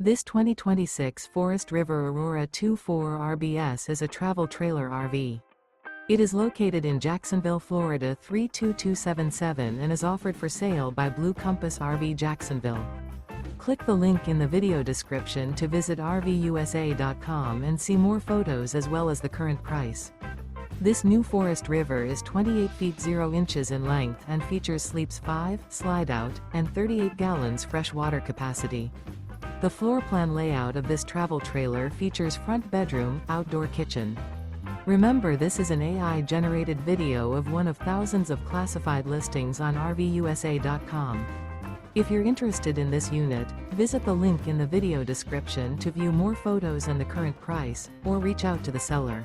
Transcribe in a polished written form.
This 2026 Forest River Aurora 2.4 RBS is a travel trailer RV. It is located in Jacksonville, Florida 32277 and is offered for sale by Blue Compass RV Jacksonville. Click the link in the video description to visit RVUSA.com and see more photos as well as the current price. This new Forest River is 28 feet 0 inches in length and features sleeps 5, slide-out, and 38 gallons fresh water capacity. The floor plan layout of this travel trailer features front bedroom, outdoor kitchen. Remember, this is an AI-generated video of one of thousands of classified listings on RVUSA.com. If you're interested in this unit, visit the link in the video description to view more photos and the current price, or reach out to the seller.